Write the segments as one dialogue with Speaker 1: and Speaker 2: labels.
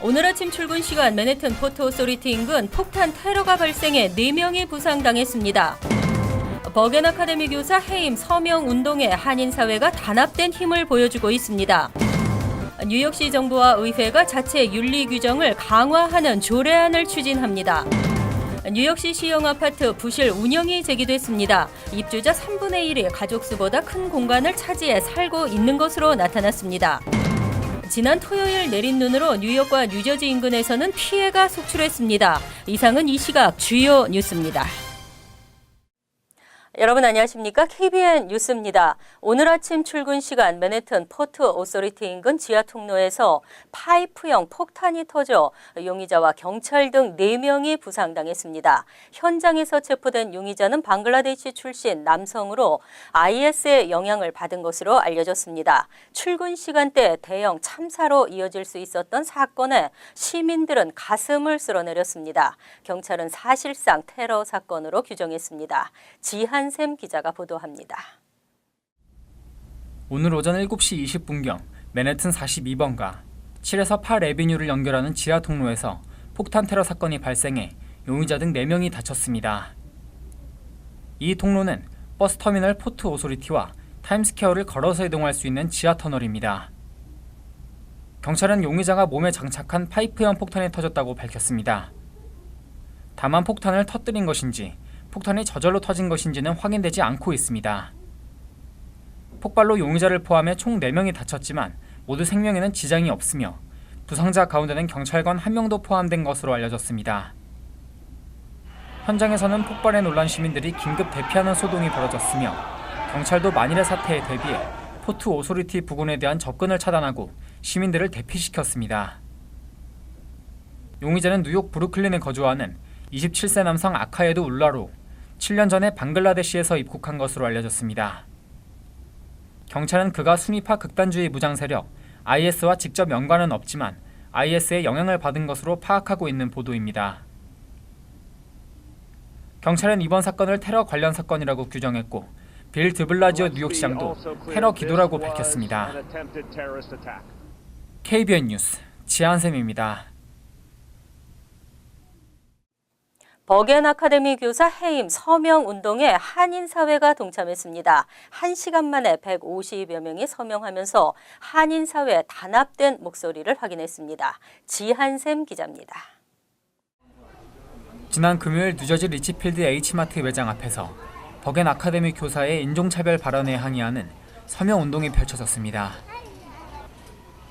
Speaker 1: 오늘 아침 출근 시간 맨해튼 포트 오소리티 인근 폭탄 테러가 발생해 4명이 부상당했습니다. 버겐 아카데미 교사 해임 서명 운동에 한인 사회가 단합된 힘을 보여주고 있습니다. 뉴욕시 정부와 의회가 자체 윤리 규정을 강화하는 조례안을 추진합니다. 뉴욕시 시형 아파트 부실 운영이 제기됐습니다. 입주자 3분의 1이 가족 수보다 큰 공간을 차지해 살고 있는 것으로 나타났습니다. 지난 토요일 내린 눈으로 뉴욕과 뉴저지 인근에서는 피해가 속출했습니다. 이상은 이 시각 주요 뉴스입니다. 여러분 안녕하십니까? KBN 뉴스입니다. 오늘 아침 출근 시간 맨해튼 포트 오소리티 인근 지하 통로에서 파이프형 폭탄이 터져 용의자와 경찰 등 4명이 부상당했습니다. 현장에서 체포된 용의자는 방글라데시 출신 남성으로 IS의 영향을 받은 것으로 알려졌습니다. 출근 시간대 대형 참사로 이어질 수 있었던 사건에 시민들은 가슴을 쓸어내렸습니다. 경찰은 사실상 테러 사건으로 규정했습니다. 지한샘 기자가 보도합니다.
Speaker 2: 오늘 오전 7시 20분경 맨해튼 42번가 7에서 8 애비뉴를 연결하는 지하 통로에서 폭탄 테러 사건이 발생해 용의자 등 4명이 다쳤습니다. 이 통로는 버스터미널 포트 오소리티와 타임스퀘어를 걸어서 이동할 수 있는 지하 터널입니다. 경찰은 용의자가 몸에 장착한 파이프형 폭탄이 터졌다고 밝혔습니다. 다만 폭탄을 터뜨린 것인지 폭탄이 저절로 터진 것인지는 확인되지 않고 있습니다. 폭발로 용의자를 포함해 총 4명이 다쳤지만 모두 생명에는 지장이 없으며 부상자 가운데는 경찰관 1명도 포함된 것으로 알려졌습니다. 현장에서는 폭발에 놀란 시민들이 긴급 대피하는 소동이 벌어졌으며 경찰도 만일의 사태에 대비해 포트 오소리티 부근에 대한 접근을 차단하고 시민들을 대피시켰습니다. 용의자는 뉴욕 브루클린에 거주하는 27세 남성 아카에두 울라로 7년 전에 방글라데시에서 입국한 것으로 알려졌습니다. 경찰은 그가 순위파 극단주의 무장 세력 IS와 직접 연관은 없지만 IS의 영향을 받은 것으로 파악하고 있는 보도입니다. 경찰은 이번 사건을 테러 관련 사건이라고 규정했고 빌 드블라지오 뉴욕시장도 테러 기도라고 밝혔습니다. KBN 뉴스 지한샘입니다.
Speaker 1: 버겐 아카데미 교사 해임 서명 운동에 한인 사회가 동참했습니다. 1시간 만에 150여 명이 서명하면서 한인 사회 단합된 목소리를 확인했습니다. 지한샘 기자입니다.
Speaker 2: 지난 금요일 뉴저지 리치필드 H마트 매장 앞에서 버겐 아카데미 교사의 인종차별 발언에 항의하는 서명 운동이 펼쳐졌습니다.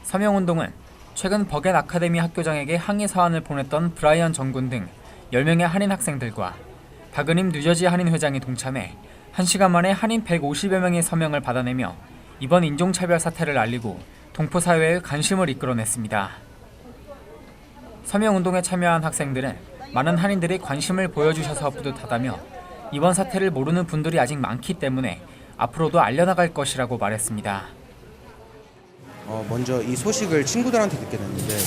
Speaker 2: 서명 운동은 최근 버겐 아카데미 학교장에게 항의 사안을 보냈던 브라이언 정군 등 10명의 한인 학생들과 박은임 뉴저지 한인 회장이 동참해 1시간 만에 한인 150여 명의 서명을 받아내며 이번 인종차별 사태를 알리고 동포사회의 관심을 이끌어냈습니다. 서명운동에 참여한 학생들은 많은 한인들이 관심을 보여주셔서 뿌듯하다며 이번 사태를 모르는 분들이 아직 많기 때문에 앞으로도 알려나갈 것이라고 말했습니다.
Speaker 3: 먼저 이 소식을 친구들한테 듣게 됐는데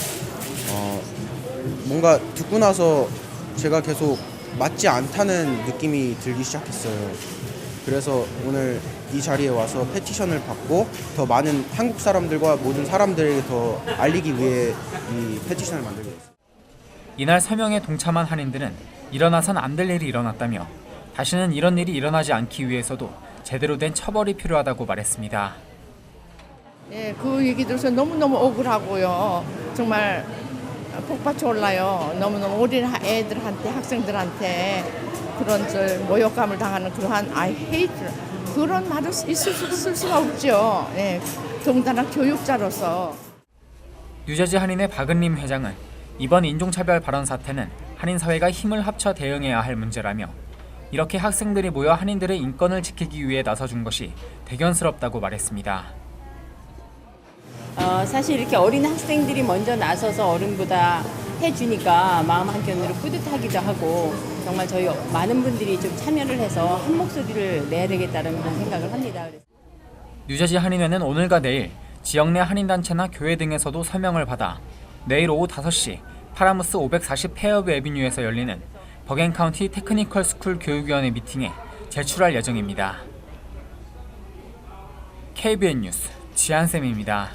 Speaker 3: 뭔가 듣고 나서 제가 계속 맞지 않다는 느낌이 들기 시작했어요. 그래서 오늘 이 자리에 와서 페티션을 받고 더 많은 한국 사람들과 모든 사람들에게 더 알리기 위해 이 페티션을 만들게 됐어요.
Speaker 2: 이날 서명에 동참한 한인들은 일어나선 안 될 일이 일어났다며 다시는 이런 일이 일어나지 않기 위해서도 제대로 된 처벌이 필요하다고 말했습니다.
Speaker 4: 네, 그 얘기 들어서 너무너무 억울하고요. 정말 폭받쳐 올라요. 너무너무 어린 애들한테, 학생들한테 그런 모욕감을 당하는 그러한 I hate 그런 말을 쓸 수가 없죠. 네, 더군다나 교육자로서.
Speaker 2: 뉴저지 한인의 박은림 회장은 이번 인종차별 발언 사태는 한인 사회가 힘을 합쳐 대응해야 할 문제라며 이렇게 학생들이 모여 한인들의 인권을 지키기 위해 나서준 것이 대견스럽다고 말했습니다.
Speaker 5: 사실 이렇게 어린 학생들이 먼저 나서서 어른보다 해주니까 마음 한켠으로 뿌듯하기도 하고 정말 저희 많은 분들이 좀 참여를 해서 한 목소리를 내야 되겠다는 그런 생각을 합니다.
Speaker 2: 뉴저지 한인회는 오늘과 내일 지역 내 한인단체나 교회 등에서도 서명을 받아 내일 오후 5시 파라무스 540 페어뷰 애비뉴에서 열리는 버겐 카운티 테크니컬 스쿨 교육위원회 미팅에 제출할 예정입니다. KBN 뉴스 지한샘입니다.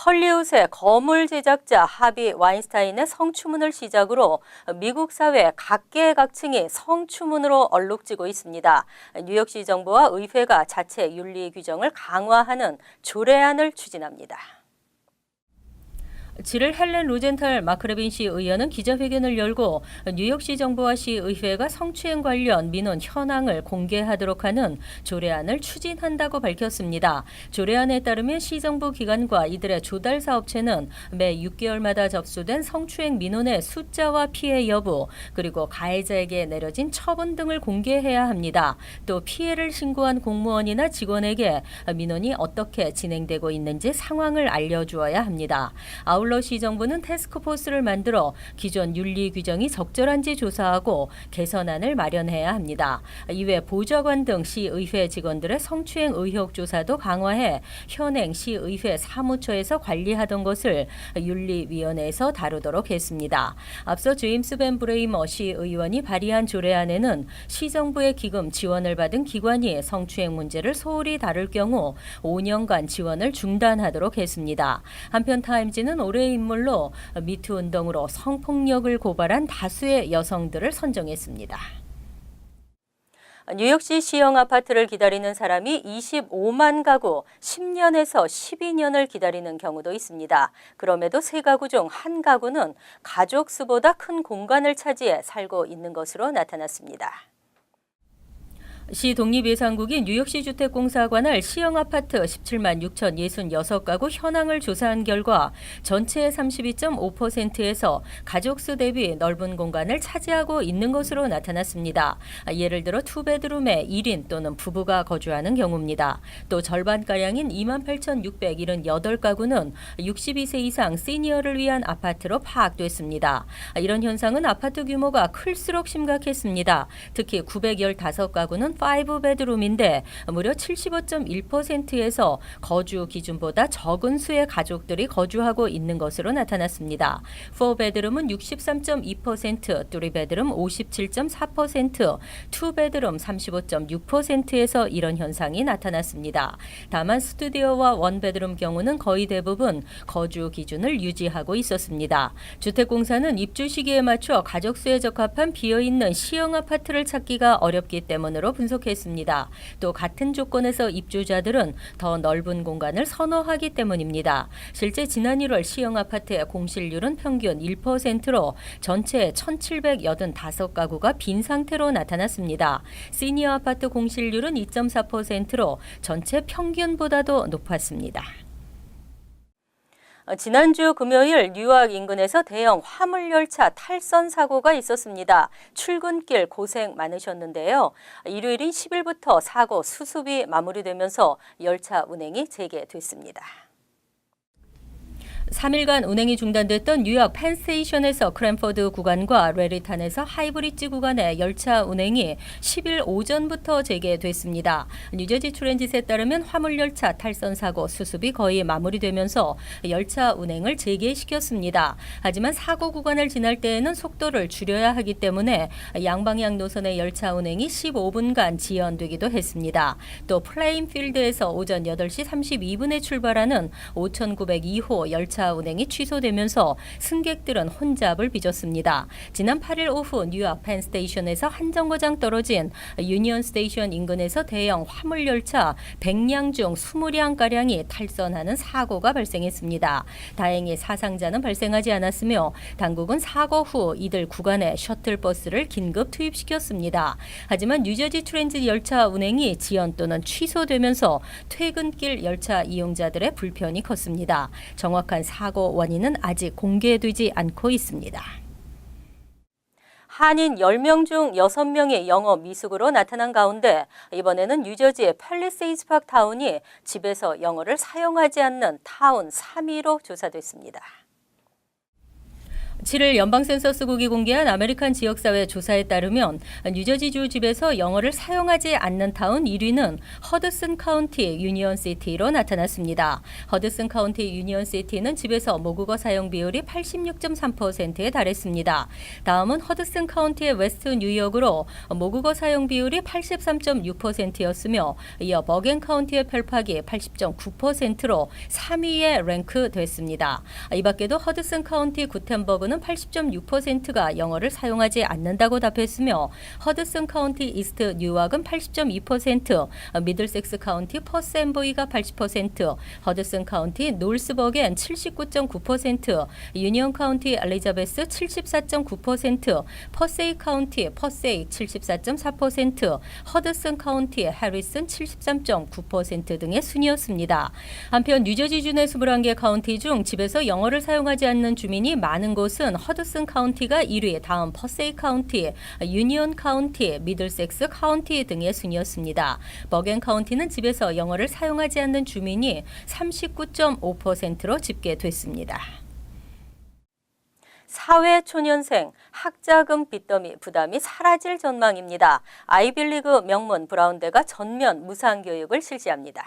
Speaker 1: 헐리우드의 거물 제작자 하비 와인스타인의 성추문을 시작으로 미국 사회 각계각층이 성추문으로 얼룩지고 있습니다. 뉴욕시 정부와 의회가 자체 윤리 규정을 강화하는 조례안을 추진합니다. 7일 헬렌 로젠탈 마크레빈 시 의원은 기자회견을 열고 뉴욕시 정부와 시의회가 성추행 관련 민원 현황을 공개하도록 하는 조례안을 추진한다고 밝혔습니다. 조례안에 따르면 시정부 기관과 이들의 조달 사업체는 매 6개월마다 접수된 성추행 민원의 숫자와 피해 여부, 그리고 가해자에게 내려진 처분 등을 공개해야 합니다. 또 피해를 신고한 공무원이나 직원에게 민원이 어떻게 진행되고 있는지 상황을 알려주어야 합니다. 아울러 시정부는 태스크포스를 만들어 기존 윤리 규정이 적절한지 조사하고 개선안을 마련해야 합니다. 이외 보좌관 등 시의회 직원들의 성추행 의혹 조사도 강화해 현행 시의회 사무처에서 관리하던 것을 윤리위원회에서 다루도록 했습니다. 앞서 제임스 벤 브레이머 시의원이 발의한 조례안에는 시정부의 기금 지원을 받은 기관이 성추행 문제를 소홀히 다룰 경우 5년간 지원을 중단하도록 했습니다. 한편 타임지는 올해의 인물로 미투 운동으로 성폭력을 고발한 다수의 여성들을 선정했습니다. 뉴욕시 시형 아파트를 기다리는 사람이 25만 가구, 10년에서 12년을 기다리는 경우도 있습니다. 그럼에도 3가구 중 1가구는 가족 수보다 큰 공간을 차지해 살고 있는 것으로 나타났습니다. 시 독립예산국이 뉴욕시 주택공사관을 시형 아파트 17만 6,066가구 현황을 조사한 결과 전체의 32.5%에서 가족수 대비 넓은 공간을 차지하고 있는 것으로 나타났습니다. 예를 들어 투베드룸에 1인 또는 부부가 거주하는 경우입니다. 또 절반가량인 28,678가구는 62세 이상 시니어를 위한 아파트로 파악됐습니다. 이런 현상은 아파트 규모가 클수록 심각했습니다. 특히 915가구는 5베드룸인데 무려 75.1%에서 거주 기준보다 적은 수의 가족들이 거주하고 있는 것으로 나타났습니다. 4베드룸은 63.2%, 3베드룸 57.4%, 2베드룸 35.6%에서 이런 현상이 나타났습니다. 다만 스튜디오와 1베드룸 경우는 거의 대부분 거주 기준을 유지하고 있었습니다. 주택공사는 입주 시기에 맞춰 가족수에 적합한 비어있는 시형 아파트를 찾기가 어렵기 때문으로 분석했습니다. 또 같은 조건에서 입주자들은 더 넓은 공간을 선호하기 때문입니다. 실제 지난 1월 시형 아파트의 공실률은 평균 1%로 전체 1,785가구가 빈 상태로 나타났습니다. 시니어 아파트 공실률은 2.4%로 전체 평균보다도 높았습니다. 지난주 금요일 뉴욕 인근에서 대형 화물열차 탈선 사고가 있었습니다. 출근길 고생 많으셨는데요. 일요일인 10일부터 사고 수습이 마무리되면서 열차 운행이 재개됐습니다. 3일간 운행이 중단됐던 뉴욕 펜스테이션에서 크랜포드 구간과 레리탄에서 하이브리지 구간의 열차 운행이 10일 오전부터 재개됐습니다. 뉴저지 트랜짓에 따르면 화물열차 탈선 사고 수습이 거의 마무리되면서 열차 운행을 재개시켰습니다. 하지만 사고 구간을 지날 때에는 속도를 줄여야 하기 때문에 양방향 노선의 열차 운행이 15분간 지연되기도 했습니다. 또 플레인필드에서 오전 8시 32분에 출발하는 5902호 열차 운행이 취소되면서 승객들은 혼잡을 빚었습니다. 지난 8일 오후 뉴욕 펜스테이션에서 한 정거장 떨어진 유니언 스테이션 인근에서 대형 화물열차 100량 중 20량가량이 탈선하는 사고가 발생했습니다. 다행히 사상자는 발생하지 않았으며 당국은 사고 후 이들 구간에 셔틀버스를 긴급 투입시켰습니다. 하지만 뉴저지 트랜짓 열차 운행이 지연 또는 취소되면서 퇴근길 열차 이용자들의 불편이 컸습니다. 정확한 사고 원인은 아직 공개되지 않고 있습니다. 한인 10명 중 6명이 영어 미숙으로 나타난 가운데 이번에는 뉴저지의 팰리세이드 파크 타운이 집에서 영어를 사용하지 않는 타운 3위로 조사됐습니다. 7일 연방센서스국이 공개한 아메리칸 지역사회 조사에 따르면 뉴저지주 집에서 영어를 사용하지 않는 타운 1위는 허드슨 카운티 유니언시티로 나타났습니다. 허드슨 카운티 유니언시티는 집에서 모국어 사용 비율이 86.3%에 달했습니다. 다음은 허드슨 카운티의 웨스트 뉴욕으로 모국어 사용 비율이 83.6%였으며 이어 버겐 카운티의 펠팍이 80.9%로 3위에 랭크됐습니다. 이 밖에도 허드슨 카운티 구텐버그는 80.6%가 영어를 사용하지 않는다고 답했으며 허드슨 카운티 이스트 뉴악은 80.2%, 미들섹스 카운티 퍼스 앤 보이가 80%, 허드슨 카운티 놀스버겐 79.9%, 유니언 카운티 엘리자베스 74.9%, 퍼세이 카운티 퍼세이 74.4%, 허드슨 카운티 해리슨 73.9% 등의 순이었습니다. 한편 뉴저지주 내 21개 카운티 중 집에서 영어를 사용하지 않는 주민이 많은 곳은 허드슨 카운티가 1위, 다음 퍼세이 카운티, 유니온 카운티, 미들섹스 카운티 등의 순이었습니다. 버겐 카운티는 집에서 영어를 사용하지 않는 주민이 39.5%로 집계됐습니다. 사회초년생 학자금 빚더미 부담이 사라질 전망입니다. 아이빌리그 명문 브라운대가 전면 무상교육을 실시합니다.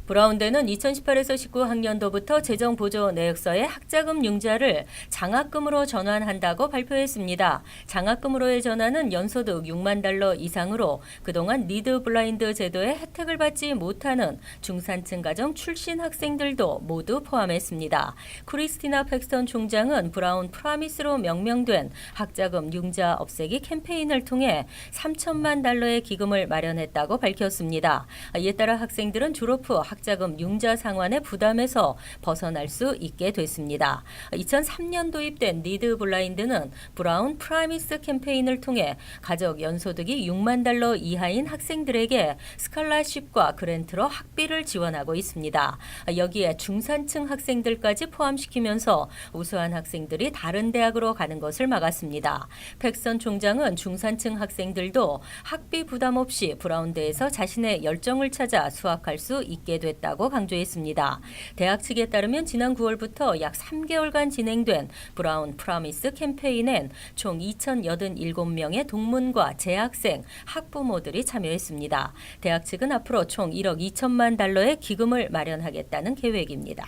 Speaker 1: 브라운대는 2018에서 19 학년도부터 재정보조 내역서에 학자금 융자를 장학금으로 전환한다고 발표했습니다. 장학금으로의 전환은 연소득 6만 달러 이상으로 그동안 니드 블라인드 제도의 혜택을 받지 못하는 중산층 가정 출신 학생들도 모두 포함했습니다. 크리스티나 팩스턴 총장은 브라운 프라미스로 명명된 학자금 융자 없애기 캠페인을 통해 3천만 달러의 기금을 마련했다고 밝혔습니다. 이에 따라 학생들은 졸업 후 학자금 융자 상환의 부담에서 벗어날 수 있게 됐습니다. 2003년 도입된 니드 블라인드는 브라운 프라미스 캠페인을 통해 가족 연소득이 6만 달러 이하인 학생들에게 스칼라쉽과 그랜트로 학비를 지원하고 있습니다. 여기에 중산층 학생들까지 포함시키면서 우수한 학생들이 다른 대학으로 가는 것을 막았습니다. 팩선 총장은 중산층 학생들도 학비 부담 없이 브라운대에서 자신의 열정을 찾아 수학할 수 있게 됐다고 강조했습니다. 대학 측에 따르면 지난 9월부터 약 3개월간 진행된 브라운 프라미스 캠페인엔 총 2,087명의 동문과 재학생, 학부모들이 참여했습니다. 대학 측은 앞으로 총 1억 2천만 달러의 기금을 마련하겠다는 계획입니다.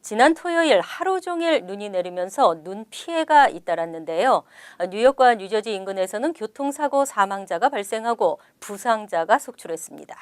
Speaker 1: 지난 토요일 하루 종일 눈이 내리면서 눈 피해가 잇따랐는데요. 뉴욕과 뉴저지 인근에서는 교통사고 사망자가 발생하고 부상자가 속출했습니다.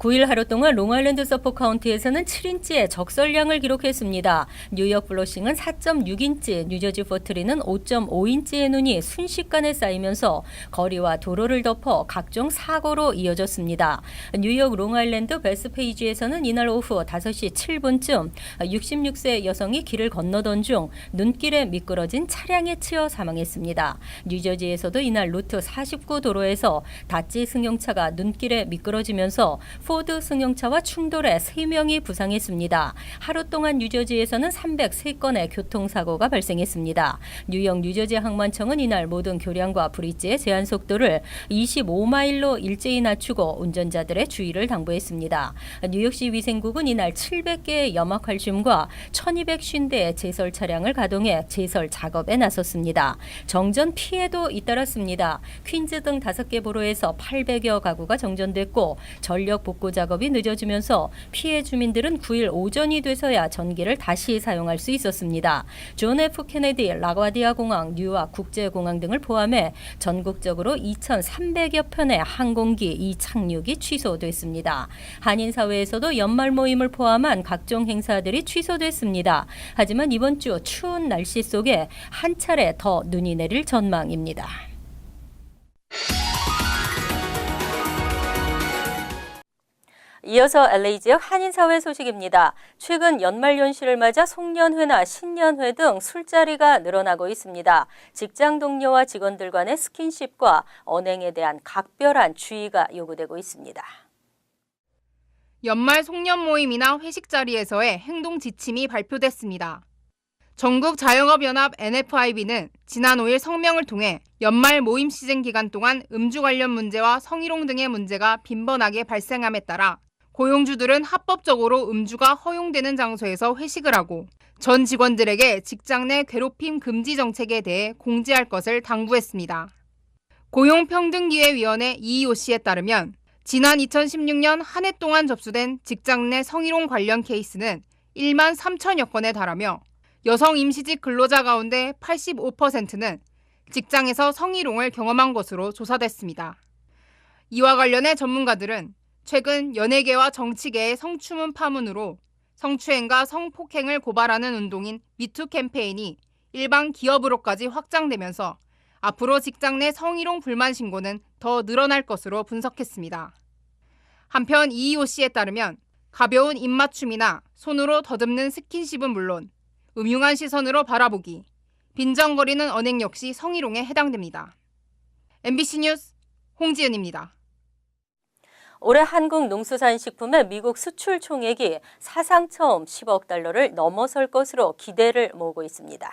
Speaker 1: 9일 하루 동안 롱아일랜드 서포 카운티에서는 7인치의 적설량을 기록했습니다. 뉴욕 블러싱은 4.6인치, 뉴저지 포트리는 5.5인치의 눈이 순식간에 쌓이면서 거리와 도로를 덮어 각종 사고로 이어졌습니다. 뉴욕 롱아일랜드 베스페이지에서는 이날 오후 5시 7분쯤 66세 여성이 길을 건너던 중 눈길에 미끄러진 차량에 치여 사망했습니다. 뉴저지에서도 이날 루트 49 도로에서 다찌 승용차가 눈길에 미끄러지면서 포드 승용차와 충돌해 3명이 부상했습니다. 하루 동안 뉴저지에서는 303건의 교통사고가 발생했습니다. 뉴욕 뉴저지 항만청은 이날 모든 교량과 브릿지의 제한 속도를 25마일로 일제히 낮추고 운전자들의 주의를 당부했습니다. 뉴욕시 위생국은 이날 700개의 염화칼슘과 1250대의 제설 차량을 가동해 제설 작업에 나섰습니다. 정전 피해도 잇따랐습니다. 퀸즈 등 5개 보로에서 800여 가구가 정전됐고 전력 복구 작업이 늦어지면서 피해 주민들은 9일 오전이 돼서야 전기를 다시 사용할 수 있었습니다. 존 F 케네디 라과디아 공항, 뉴아크 국제공항 등을 포함해 전국적으로 2,300여 편의 항공기 이착륙이 취소됐습니다. 한인사회에서도 연말 모임을 포함한 각종 행사들이 취소됐습니다. 하지만 이번 주 추운 날씨 속에 한 차례 더 눈이 내릴 전망입니다. 이어서 LA 지역 한인사회 소식입니다. 최근 연말연시를 맞아 송년회나 신년회 등 술자리가 늘어나고 있습니다. 직장 동료와 직원들 간의 스킨십과 언행에 대한 각별한 주의가 요구되고 있습니다.
Speaker 6: 연말 송년 모임이나 회식 자리에서의 행동 지침이 발표됐습니다. 전국자영업연합 NFIB는 지난 5일 성명을 통해 연말 모임 시즌 기간 동안 음주 관련 문제와 성희롱 등의 문제가 빈번하게 발생함에 따라 고용주들은 합법적으로 음주가 허용되는 장소에서 회식을 하고 전 직원들에게 직장 내 괴롭힘 금지 정책에 대해 공지할 것을 당부했습니다. 고용평등기회위원회 이희호 씨에 따르면 지난 2016년 한 해 동안 접수된 직장 내 성희롱 관련 케이스는 1만 3천여 건에 달하며 여성 임시직 근로자 가운데 85%는 직장에서 성희롱을 경험한 것으로 조사됐습니다. 이와 관련해 전문가들은 최근 연예계와 정치계의 성추문 파문으로 성추행과 성폭행을 고발하는 운동인 미투 캠페인이 일반 기업으로까지 확장되면서 앞으로 직장 내 성희롱 불만 신고는 더 늘어날 것으로 분석했습니다. 한편 이희호 씨에 따르면 가벼운 입맞춤이나 손으로 더듬는 스킨십은 물론 음흉한 시선으로 바라보기, 빈정거리는 언행 역시 성희롱에 해당됩니다. MBC 뉴스 홍지은입니다.
Speaker 1: 올해 한국 농수산식품의 미국 수출 총액이 사상 처음 10억 달러를 넘어설 것으로 기대를 모으고 있습니다.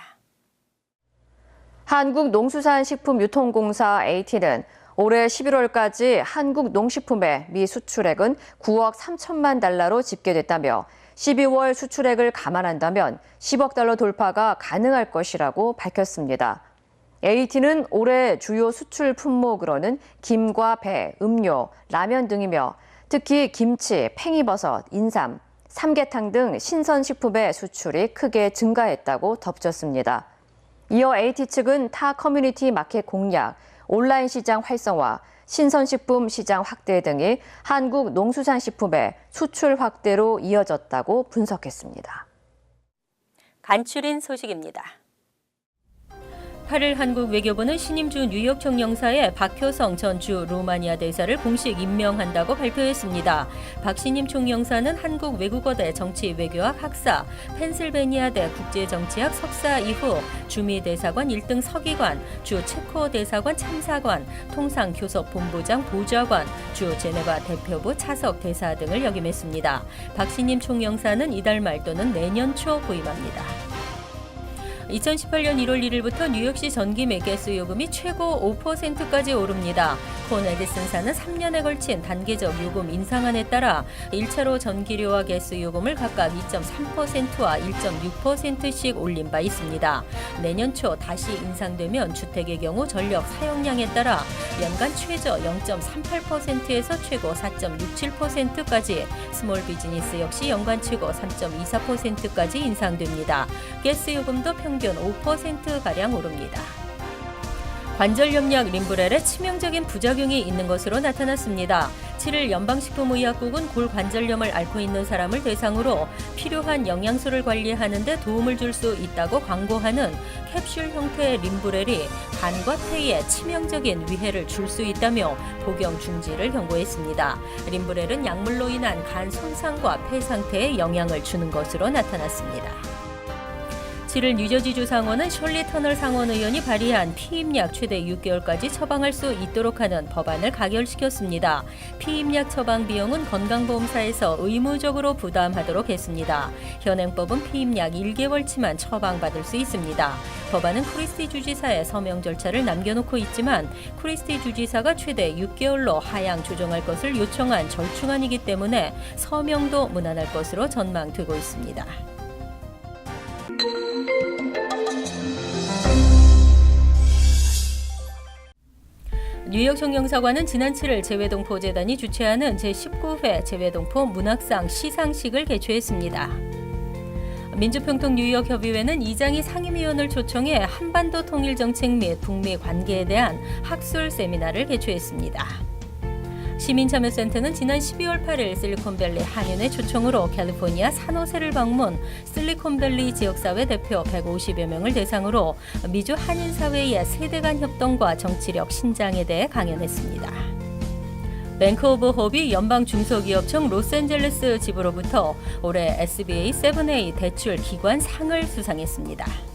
Speaker 7: 한국농수산식품유통공사 AT는 올해 11월까지 한국 농식품의 미 수출액은 9억 3천만 달러로 집계됐다며 12월 수출액을 감안한다면 10억 달러 돌파가 가능할 것이라고 밝혔습니다. AT는 올해 주요 수출 품목으로는 김과 배, 음료, 라면 등이며 특히 김치, 팽이버섯, 인삼, 삼계탕 등 신선식품의 수출이 크게 증가했다고 덧붙였습니다. 이어 AT 측은 타 커뮤니티 마켓 공략, 온라인 시장 활성화, 신선식품 시장 확대 등이 한국 농수산식품의 수출 확대로 이어졌다고 분석했습니다.
Speaker 1: 간추린 소식입니다. 8일 한국 외교부는 신임주 뉴욕 총영사의 박효성 전 주 루마니아 대사를 공식 임명한다고 발표했습니다. 박 신임 총영사는 한국 외국어대 정치외교학 학사, 펜실베니아대 국제정치학 석사 이후 주미 대사관 1등 서기관, 주 체코 대사관 참사관, 통상교섭본부장 보좌관, 주 제네바 대표부 차석 대사 등을 역임했습니다. 박 신임 총영사는 이달 말 또는 내년 초 부임합니다. 2018년 1월 1일부터 뉴욕시 전기 매개수 요금이 최고 5%까지 오릅니다. 콘 에디슨사는 3년에 걸친 단계적 요금 인상안에 따라 1차로 전기료와 가스 요금을 각각 2.3%와 1.6%씩 올린 바 있습니다. 내년 초 다시 인상되면 주택의 경우 전력 사용량에 따라 연간 최저 0.38%에서 최고 4.67%까지, 스몰 비즈니스 역시 연간 최고 3.24%까지 인상됩니다. 가스 요금도 평균 5%가량 오릅니다. 관절염약 림브렐에 치명적인 부작용이 있는 것으로 나타났습니다. 7일 연방식품의약국은 골관절염을 앓고 있는 사람을 대상으로 필요한 영양소를 관리하는 데 도움을 줄 수 있다고 광고하는 캡슐 형태의 림브렐이 간과 폐에 치명적인 위해를 줄 수 있다며 복용 중지를 경고했습니다. 림브렐은 약물로 인한 간 손상과 폐 상태에 영향을 주는 것으로 나타났습니다. 7일 뉴저지주 상원은 셜리 터널 상원 의원이 발의한 피임약 최대 6개월까지 처방할 수 있도록 하는 법안을 가결시켰습니다. 피임약 처방 비용은 건강보험사에서 의무적으로 부담하도록 했습니다. 현행법은 피임약 1개월치만 처방받을 수 있습니다. 법안은 크리스티 주지사의 서명 절차를 남겨놓고 있지만 크리스티 주지사가 최대 6개월로 하향 조정할 것을 요청한 절충안이기 때문에 서명도 무난할 것으로 전망되고 있습니다. 뉴욕 총영사관은 지난 7일 재외동포 재단이 주최하는 제19회 재외동포 문학상 시상식을 개최했습니다. 민주평통 뉴욕협의회는 이장희 상임위원을 초청해 한반도 통일정책 및 북미 관계에 대한 학술 세미나를 개최했습니다. 시민참여센터는 지난 12월 8일 실리콘밸리 한인회 초청으로 캘리포니아 산호세를 방문, 실리콘밸리 지역사회 대표 150여 명을 대상으로 미주 한인사회의 세대 간 협동과 정치력 신장에 대해 강연했습니다. 뱅크 오브 호비 연방중소기업청 로스앤젤레스 지부로부터 올해 SBA 7A 대출 기관 상을 수상했습니다.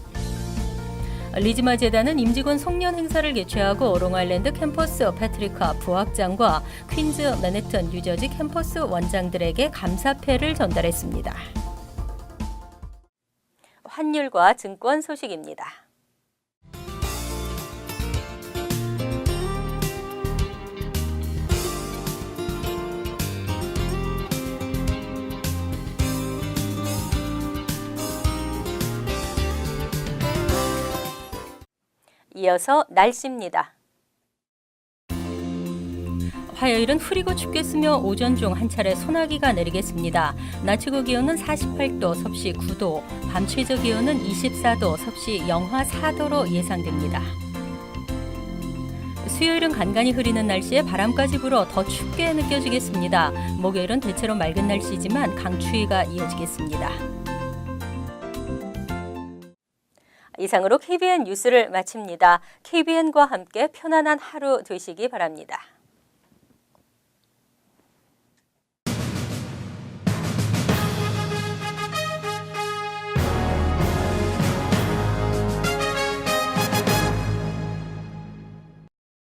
Speaker 1: 리즈마 재단은 임직원 송년 행사를 개최하고 롱아일랜드 캠퍼스 패트리카 부학장과 퀸즈 맨해튼 뉴저지 캠퍼스 원장들에게 감사패를 전달했습니다. 환율과 증권 소식입니다. 이어서 날씨입니다. 화요일은 흐리고 춥겠으며 오전 중 한 차례 소나기가 내리겠습니다. 낮 최고 기온은 48도, 섭씨 9도, 밤 최저 기온은 24도, 섭씨 영하 4도로 예상됩니다. 수요일은 간간히 흐리는 날씨에 바람까지 불어 더 춥게 느껴지겠습니다. 목요일은 대체로 맑은 날씨지만 강추위가 이어지겠습니다. 이상으로 KBN 뉴스를 마칩니다. KBN과 함께 편안한 하루 되시기 바랍니다.